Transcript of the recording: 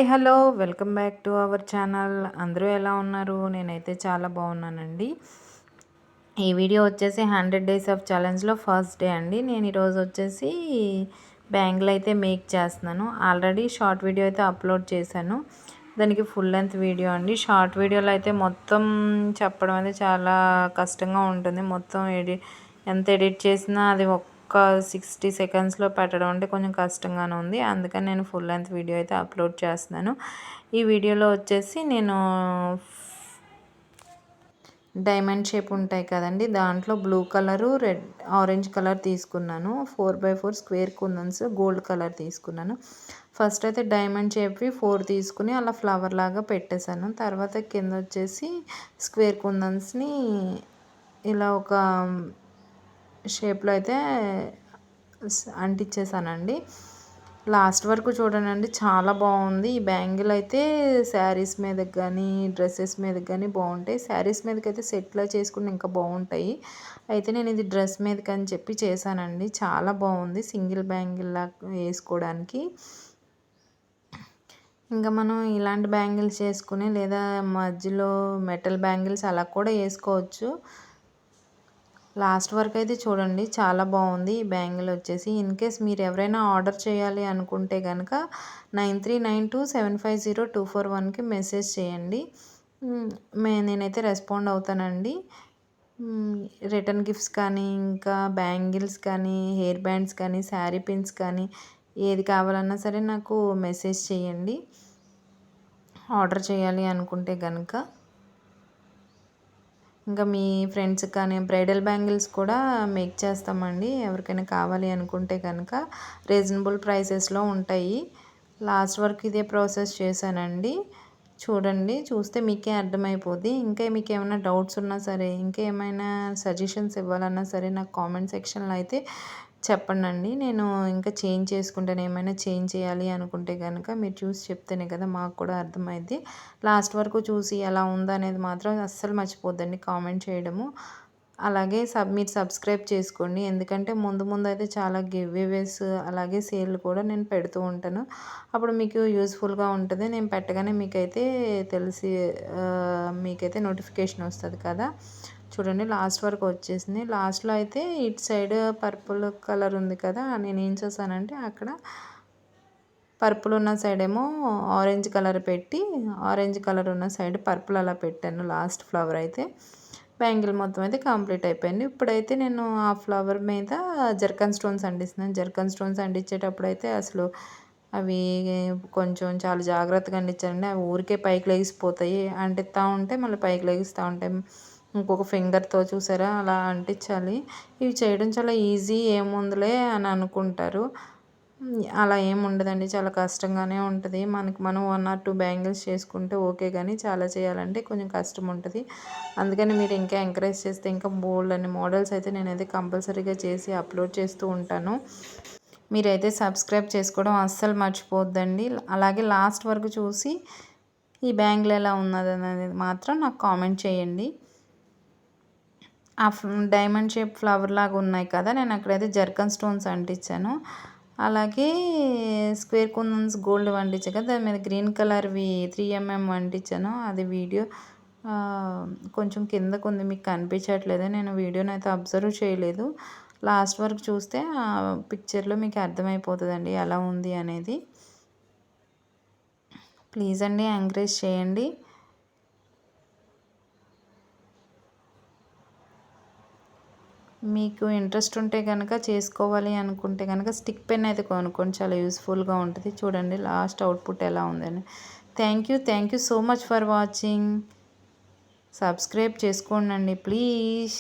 Hi hello welcome back to our channel. అందరూ ఎలా ఉన్నారు? నేనైతే చాలా బాగున్నానండి. ఈ వీడియో వచ్చేసి 100 డేస్ ఆఫ్ ఛాలెంజ్లో ఫస్ట్ డే అండి. నేను ఈరోజు వచ్చేసి బ్యాంగిల్ అయితే మేక్ చేస్తున్నాను. ఆల్రెడీ షార్ట్ వీడియో అయితే అప్లోడ్ చేశాను. దానికి ఫుల్ లెంత్ వీడియో అండి. షార్ట్ వీడియోలో అయితే మొత్తం చెప్పడం అయితే చాలా కష్టంగా ఉంటుంది. మొత్తం ఎంత ఎడిట్ చేసినా అది ఒక 60 సెకండ్స్లో పెట్టడం అంటే కొంచెం కష్టంగానే ఉంది. అందుకని నేను ఫుల్ లెంత్ వీడియో అయితే అప్లోడ్ చేస్తున్నాను. ఈ వీడియోలో వచ్చేసి నేను డైమండ్ షేప్ ఉంటాయి కదండి, దాంట్లో blue colour, red orange colour తీసుకున్నాను. 4x4 స్క్వేర్ కుందన్స్ గోల్డ్ కలర్ తీసుకున్నాను. ఫస్ట్ అయితే డైమండ్ షేప్వి 4 తీసుకుని అలా ఫ్లవర్ లాగా పెట్టేశాను. తర్వాత కింద వచ్చేసి స్క్వేర్ కుందన్స్ని ఇలా ఒక షేప్లో అయితే అంటించేసానండి. లాస్ట్ వరకు చూడండి, చాలా బాగుంది. ఈ బ్యాంగిల్ అయితే శారీస్ మీదకి కానీ డ్రెస్సెస్ మీదకి కానీ బాగుంటాయి. శారీస్ మీదకి అయితే సెట్లో చేసుకుని ఇంకా బాగుంటాయి. అయితే నేను ఇది డ్రెస్ మీదకి అని చెప్పి చేశానండి. చాలా బాగుంది సింగిల్ బ్యాంగిల్ లాగా వేసుకోవడానికి. ఇంకా మనం ఇలాంటి బ్యాంగిల్స్ చేసుకుని లేదా మధ్యలో మెటల్ బ్యాంగిల్స్ అలా కూడా వేసుకోవచ్చు. లాస్ట్ వరకు అయితే చూడండి, చాలా బాగుంది ఈ బ్యాంగిల్ వచ్చేసి. ఇన్ కేస్ మీరు ఎవరైనా ఆర్డర్ చేయాలి అనుకుంటే కనుక 9392750241కి మెసేజ్ చేయండి. నేనైతే రెస్పాండ్ అవుతానండి. రిటర్న్ గిఫ్ట్స్ కానీ, ఇంకా బ్యాంగిల్స్ కానీ, హెయిర్ బ్యాండ్స్ కానీ, శారీ పిన్స్ కానీ ఏది కావాలన్నా సరే నాకు మెసేజ్ చేయండి ఆర్డర్ చేయాలి అనుకుంటే కనుక. ఇంకా మీ ఫ్రెండ్స్ కానీ బ్రైడల్ బ్యాంగిల్స్ కూడా మేక్ చేస్తామండి. ఎవరికైనా కావాలి అనుకుంటే కనుక రీజనబుల్ ప్రైసెస్లో ఉంటాయి. లాస్ట్ వరకు ఇదే ప్రాసెస్ చేశానండి. చూడండి, చూస్తే మీకే అర్థమైపోద్ది. ఇంకా మీకు ఏమైనా డౌట్స్ ఉన్నా సరే, ఇంకా ఏమైనా సజెషన్స్ ఇవ్వాలన్నా సరే నాకు కామెంట్ సెక్షన్లో అయితే చెప్పండి. నేను ఇంకా చేంజ్ చేసుకుంటాను. ఏమైనా చేంజ్ చేయాలి అనుకుంటే కనుక మీరు చూసి చెప్తేనే కదా మాకు కూడా అర్థమైద్ది. లాస్ట్ వరకు చూసి ఎలా ఉందా అనేది మాత్రం అస్సలు మర్చిపోద్దండి కామెంట్ చేయడము. అలాగే మీరు సబ్స్క్రైబ్ చేసుకోండి. ఎందుకంటే ముందు అయితే చాలా గివ్ అవేస్ అలాగే సేల్ కూడా నేను పెడుతూ ఉంటాను. అప్పుడు మీకు యూస్ఫుల్గా ఉంటుంది. నేను పెట్టగానే మీకైతే మీకైతే నోటిఫికేషన్ వస్తుంది కదా. చూడండి, లాస్ట్ వరకు వచ్చేసింది. లాస్ట్లో అయితే ఇటు సైడ్ పర్పుల్ కలర్ ఉంది కదా, నేను ఏం చేశానంటే అక్కడ పర్పుల్ ఉన్న సైడ్ ఏమో ఆరెంజ్ కలర్ పెట్టి, ఆరెంజ్ కలర్ ఉన్న సైడ్ పర్పుల్ అలా పెట్టాను. లాస్ట్ ఫ్లవర్ అయితే బ్యాంగిల్ మొత్తం అయితే కంప్లీట్ అయిపోయింది. ఇప్పుడైతే నేను ఆ ఫ్లవర్ మీద జర్కన్ స్టోన్స్ అంటిస్తున్నాను. జర్కన్ స్టోన్స్ అంటించేటప్పుడు అయితే అసలు అవి కొంచెం చాలా జాగ్రత్తగా అంటించాలండి. అవి ఊరికే పైకి లెగిసిపోతాయి. అంటిస్తూ ఉంటే మళ్ళీ పైకి లెగిస్తూ ఉంటాయి. ఇంకొక ఫింగర్తో చూసారా అలా అంటించాలి. ఇవి చేయడం చాలా ఈజీ, ఏముందిలే అని అనుకుంటారు. అలా ఏమి ఉండదండి, చాలా కష్టంగానే ఉంటుంది. మనం 1 or 2 బ్యాంగిల్స్ చేసుకుంటే ఓకే, కానీ చాలా చేయాలంటే కొంచెం కష్టం ఉంటుంది. అందుకని మీరు ఇంకా ఎంకరేజ్ చేస్తే ఇంకా బోల్డ్ అన్ని మోడల్స్ అయితే నేనైతే కంపల్సరీగా చేసి అప్లోడ్ చేస్తూ ఉంటాను. మీరైతే సబ్స్క్రైబ్ చేసుకోవడం అస్సలు మర్చిపోద్దండి. అలాగే లాస్ట్ వరకు చూసి ఈ బ్యాంగిల్ ఎలా ఉన్నది అనేది మాత్రం నాకు కామెంట్ చేయండి. ఆ డైమండ్ షేప్ ఫ్లవర్ లాగా ఉన్నాయి కదా, నేను అక్కడైతే జర్కన్ స్టోన్స్ అంటించాను. అలాగే స్క్వేర్ కుందన్స్ గోల్డ్ అంటించాను కదా, దాని మీద గ్రీన్ కలర్వి 3mm అంటించాను. అది వీడియో కొంచెం కిందకు ఉంది, మీకు కనిపించట్లేదు. నేను వీడియోని అయితే అబ్జర్వ్ చేయలేదు. లాస్ట్ వరకు చూస్తే ఆ పిక్చర్లో మీకు అర్థమైపోతుందండి ఎలా ఉంది అనేది. ప్లీజ్ అండి, ఎంకరేజ్ చేయండి. మీకు ఇంట్రెస్ట్ ఉంటే కనుక చేసుకోవాలి అనుకుంటే కనుక స్టిక్ పెన్ అయితే కొనుక్కోండి, చాలా యూస్ఫుల్గా ఉంటుంది. చూడండి లాస్ట్ అవుట్పుట్ ఎలా ఉందని. Thank you so much for watching. Subscribe చేసుకోండి ప్లీజ్.